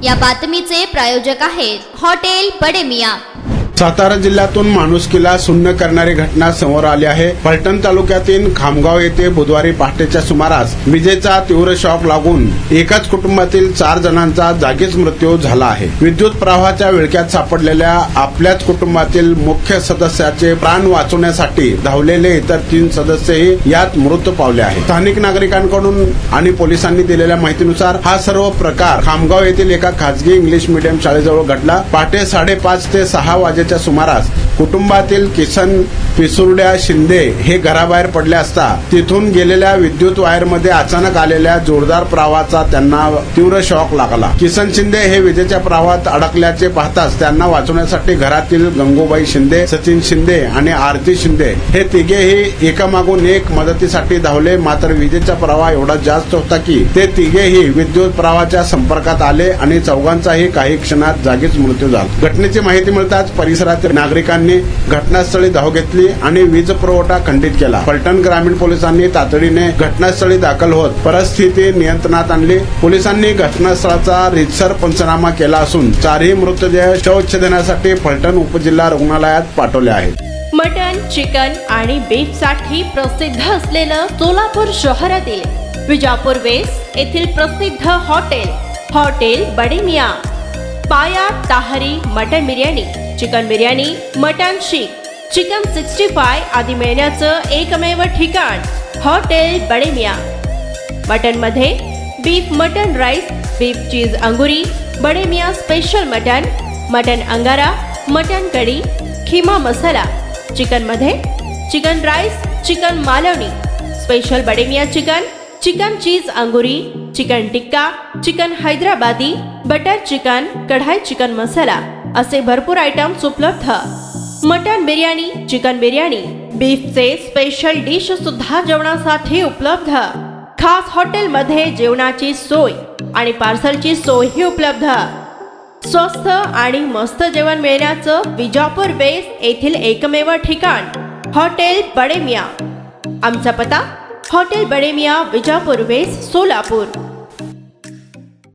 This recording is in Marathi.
या बातमीचे प्रायोजक आहेत हॉटेल बडे मियां। सातारा जिल्ह्यातून माणुसकीला सुन्न करणारी घटना समोर आली आहे। फलटण तालुक्यातील खामगाव येथे बुधवारी पहाटेच्या सुमारास विजेचा तीव्र शॉक लागून एकाच कुटुंबातील 4 जणांचा जागीच मृत्यू झाला आहे। विद्युत प्रवाहाच्या विळख्यात सापडलेल्या आपल्याच कुटुंबातील मुख्य सदस्याचे प्राण वाचवण्यासाठी धावलेले इतर 3 सदस्यही यात मृत पावले आहेत। स्थानिक नागरिकांकडून आणि पोलिसांनी दिलेल्या माहितीनुसार हा सर्व प्रकार खामगाव येथील एका खासगी इंग्लिश मीडियम शाळेजवळ घडला। पहाटे 5:30 ते 6 वाजेच्या सुमारास कुटुंबातील किसन पिसुर्ड्या शिंदे हे घराबाहेर पडले असता तिथून गेलेल्या विद्युत वायर मध्ये अचानक आलेल्या जोरदार प्रवाहाचा त्यांना तीव्र शॉक लागला। किसन शिंदे हे विजेच्या प्रवाहात अडकल्याचे पाहताच त्यांना वाचवण्यासाठी घरातील गंगूबाई शिंदे, सचिन शिंदे आणि आरती शिंदे हे तिघेही एकामागून एक मदतीसाठी धावले। मात्र विजेचा प्रवाह एवढा जास्त होता की ते तिघेही विद्युत प्रवाहाच्या संपर्कात आले आणि चौघांचाही काही क्षणात जागीच मृत्यू झाला। घटनेची माहिती मिळताच परिसरातील नागरिकांनी घटनास्थळी धाव घेतली आणि वीज पुरवठा खंडित केला। फलटण ग्रामीण पोलिसांनी तातडीने घटनास्थळी दाखल होत परिस्थिती नियंत्रणात आणली। पोलिसांनी घटनास्थळाचा रीतसर पंचनामा केला असून 4ही मृतदेह शवविच्छेदनासाठी फलटण उपजिल्हा रुग्णालयात पाठवले आहेत। मटन, चिकन आणि बीफ साठी प्रसिद्ध असलेलं सोलापूर शहरातील विजापूर वेस्ट येथील प्रसिद्ध hotel Bade Miyan. Paya tahri mutton biryani, chicken biryani, mutton seekh, chicken 65 आदी मिळण्याचं एकमेव ठिकाण हॉटेल बडे मियां। मटन मध्ये beef mutton rice, beef cheese angoori, Bade Miyan special mutton, mutton angara, mutton kadhi, keema masala. Chicken मध्ये chicken rice, chicken Malvani, special Bade Miyan chicken, chicken cheese angoori, chicken tikka, chicken Hyderabadi, butter chicken, kadai chicken masala असे भरपूर आयटम्स उपलब्ध। मटन बिर्याणी, चिकन बिर्याणी, बीफचे स्पेशल डिश सुद्धा जेवणासाठी उपलब्ध। खास हॉटेलमध्ये जेवणाची सोय आणि पार्सलची सोयही उपलब्ध। स्वस्त आणि मस्त जेवण मिळण्याचं विजापूर वेस्ट येथील एकमेव ठिकाण हॉटेल बडे मियां। आमचा पत्ता हॉटेल बडे मियां, विजापूर वेस्ट, सोलापूर।